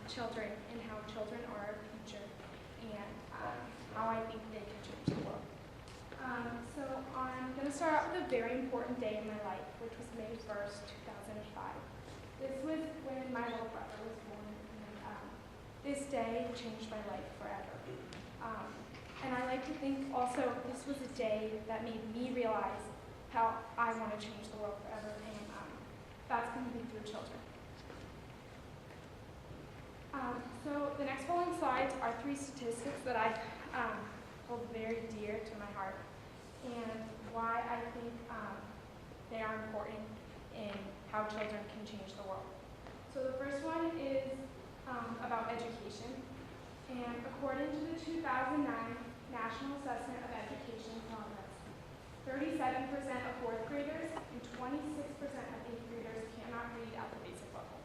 children and how children are our future and how I think they can change the world. So I'm going to start out with a very important day in my life, which was May 1st, 2005. This was when my little brother was born, and this day changed my life forever. And I like to think also this was a day that made me realize how I want to change the world forever, and that's going to be through children. So the next following slides are 3 statistics that I hold very dear to my heart and why I think they are important in how children can change the world. So the first one is about education. And according to the 2009 National Assessment of Education Progress, 37% of 4th graders and 26% of 8th graders cannot read at the basic level.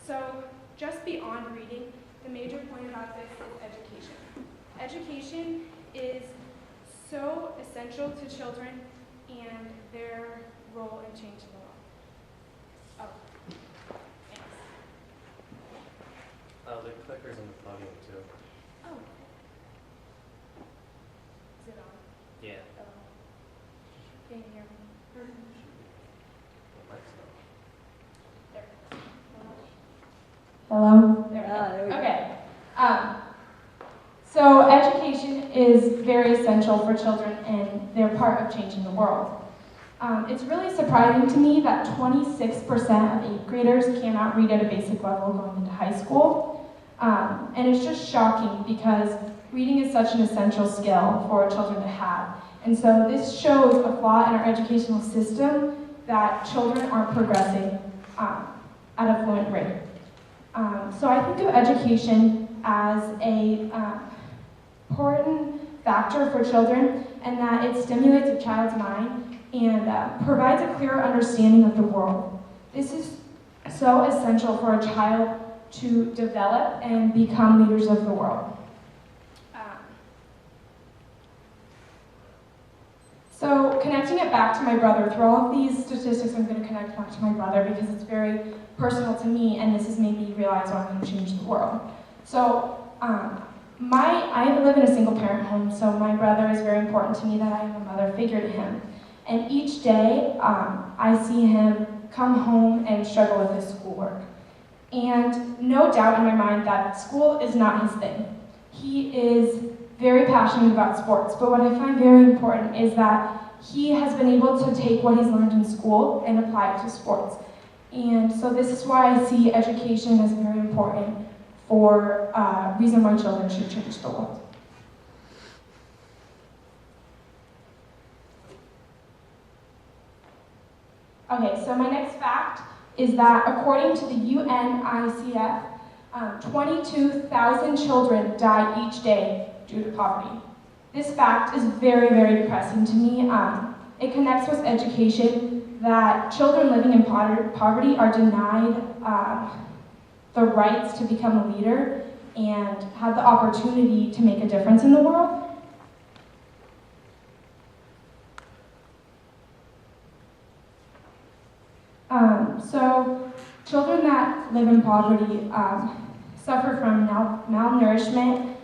So just beyond reading, the major point about this is education. Education is so essential to children and their role in changing the world. Oh, thanks. The clicker's on the podium too. Oh. Is it on? Yeah. Oh. Can you hear me? The mic's not. There. Hello? There we go. Okay. So education is very essential for children and they're part of changing the world. It's really surprising to me that 26% of 8th graders cannot read at a basic level going into high school. And it's just shocking because reading is such an essential skill for children to have. And so this shows a flaw in our educational system that children aren't progressing at a fluent rate. So I think of education as a important factor for children, and that it stimulates a child's mind and provides a clearer understanding of the world. This is so essential for a child to develop and become leaders of the world. So connecting it back to my brother, through all of these statistics, I'm going to connect back to my brother because it's very personal to me, and this has made me realize I'm going to change the world. So I live in a single parent home, so my brother is very important to me that I am a mother figure to him. And each day, I see him come home and struggle with his schoolwork. And no doubt in my mind that school is not his thing. He is very passionate about sports, but what I find very important is that he has been able to take what he's learned in school and apply it to sports. And so this is why I see education as very important for a reason why children should change the world. Okay, so my next fact is that according to the UNICEF, 22,000 children die each day due to poverty. This fact is very, very depressing to me. It connects with education that children living in poverty are denied the rights to become a leader and have the opportunity to make a difference in the world. So children that live in poverty suffer from malnourishment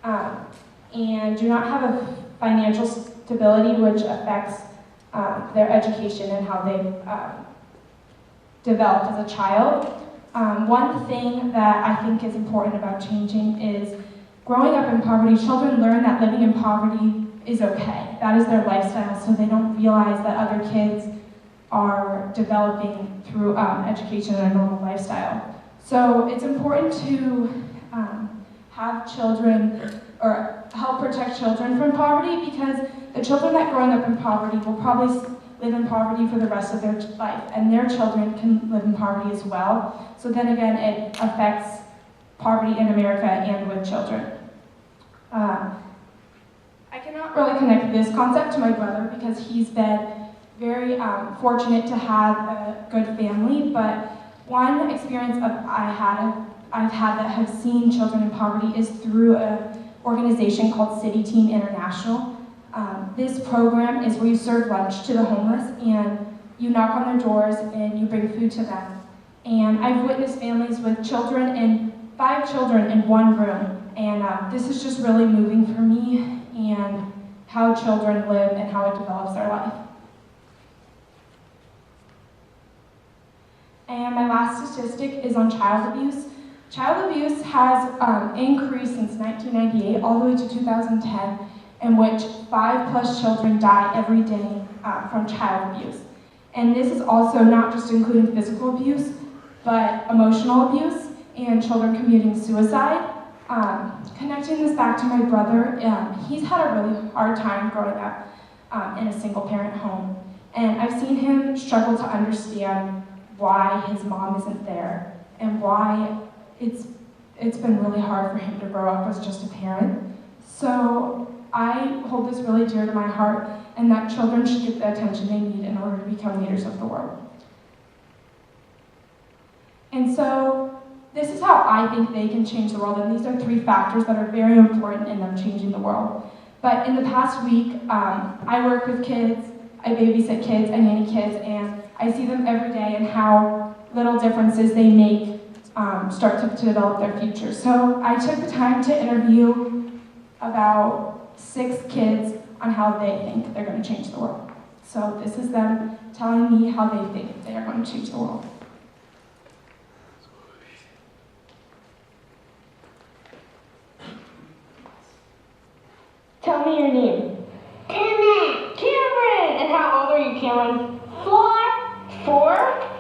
and do not have a financial stability, which affects their education and how they develop as a child. One thing that I think is important about changing is growing up in poverty, children learn that living in poverty is okay. That is their lifestyle, so they don't realize that other kids are developing through education and a normal lifestyle. So it's important to have children, or help protect children from poverty, because the children that growing up in poverty will probably live in poverty for the rest of their life, and their children can live in poverty as well. So then again, it affects poverty in America and with children. I cannot really connect this concept to my brother because he's been very fortunate to have a good family, but one experience I've had that have seen children in poverty is through an organization called City Team International. This program is where you serve lunch to the homeless and you knock on their doors and you bring food to them. And I've witnessed families with children in 5 children in one room, and this is just really moving for me and how children live and how it develops their life. And my last statistic is on child abuse. Child abuse has increased since 1998 all the way to 2010, in which 5+ children die every day from child abuse. And this is also not just including physical abuse, but emotional abuse and children committing suicide. Connecting this back to my brother, he's had a really hard time growing up in a single-parent home. And I've seen him struggle to understand why his mom isn't there and why it's been really hard for him to grow up as just a parent. So I hold this really dear to my heart, and that children should get the attention they need in order to become leaders of the world. And so this is how I think they can change the world, and these are 3 factors that are very important in them changing the world. But in the past week, I work with kids, I babysit kids, I nanny kids, and I see them every day and how little differences they make start to develop their future. So I took the time to interview about 6 kids on how they think they're going to change the world. So this is them telling me how they think they are going to change the world. Tell me your name. Cameron. Cameron! And how old are you, Cameron? 4. 4?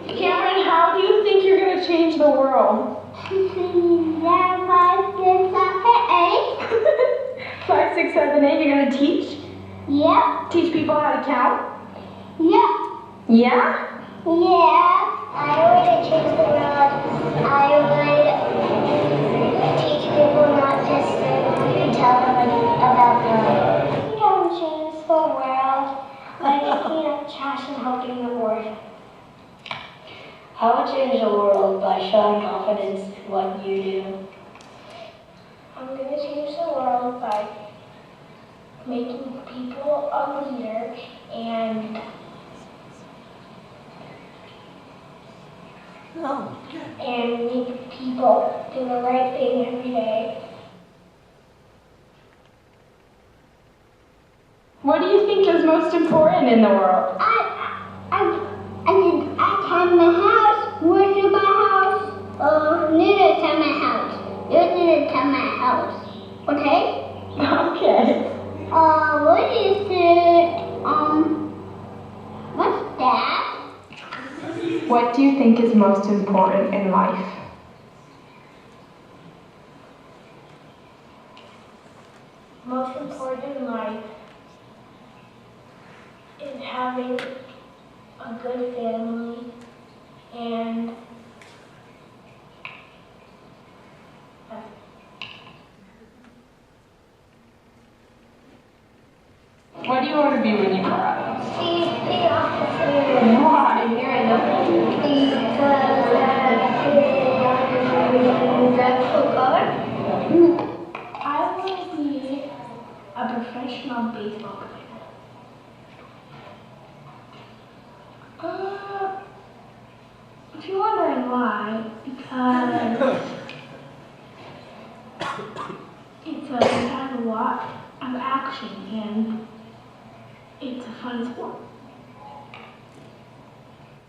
Cameron, how do you think you're going to change the world? 5, 6, 7, 8. 5, 6, 7, 8. You're going to teach? Yep. Teach people how to count? Yep. Yeah? Yeah. I would change the world. I would teach people not just tell them about the world. I think I would change the world by picking up trash and helping the poor. I would change the world by showing confidence in what you do. I'm going to change the world by making people a leader and make people do the right thing every day. What do you think is most important in the world? I time my house, worship my house, need to time my house. You need to time my house. Okay? Okay. What is it? What's that? What do you think is most important in life? Most important in life is having a good family and What do you want to be when you grow up? safety officer. Why? I want to be a professional baseball player. If you're wondering why, because it has a lot of action and it's a fun sport.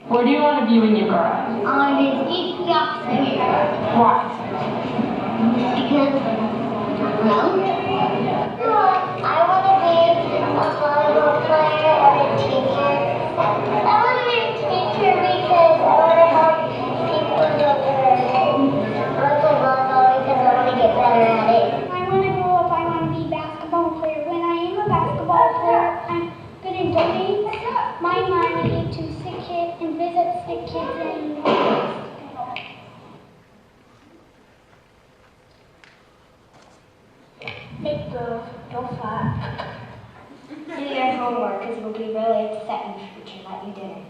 What do you want to be when you grow up? I want to be a safety officer. Why? Because, I want to be a volleyball player or a teacher. I want to be a teacher because I want to help people get better at volleyball because I want to get better at it. I want to grow up, I want to be a basketball player. When I am a basketball player, I'm going to donate my money to sick kids and visit sick kids in the hospital. Make girls go fat. Do your homework because it will be really upset in the future that you didn't.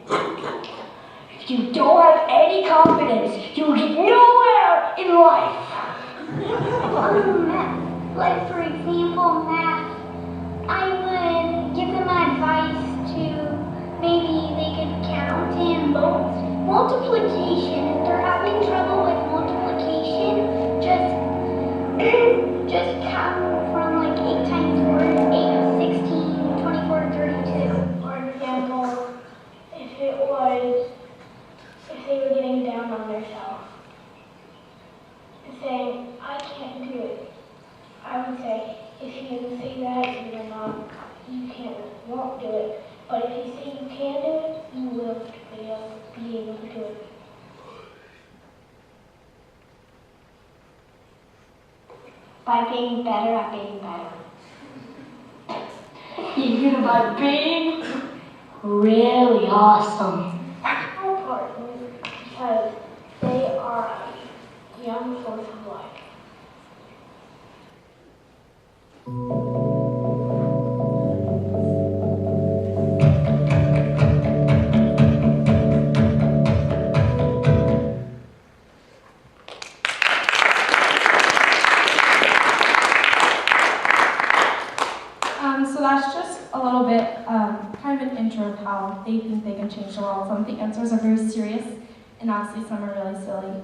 If you don't have any confidence, you will get nowhere in life. Like for example, math. I would give them advice to maybe they could count in multiplication. If they're having trouble with multiplication, just do it. But if you say you can do it, you will be able to do it. By being better at being better. By being really awesome. How important because they are a young force of life. So that's just a little bit, kind of an intro of how they think they can change the world. Some of the answers are very serious, and obviously some are really silly.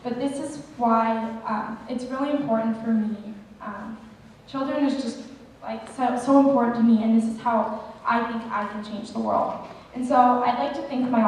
But this is why it's really important for me. Children is just like so important to me, and this is how I think I can change the world. And so I'd like to think my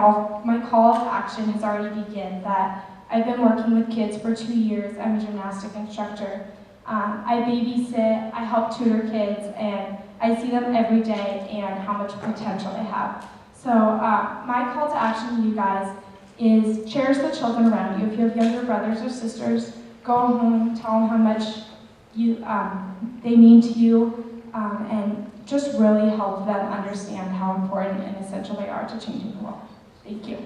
call to action has already begun, that I've been working with kids for 2 years. I'm a gymnastic instructor. I babysit, I help tutor kids, and I see them every day and how much potential they have. So my call to action to you guys is cherish the children around you. If you have younger brothers or sisters, go home, tell them how much they mean to you, and just really help them understand how important and essential they are to changing the world. Thank you.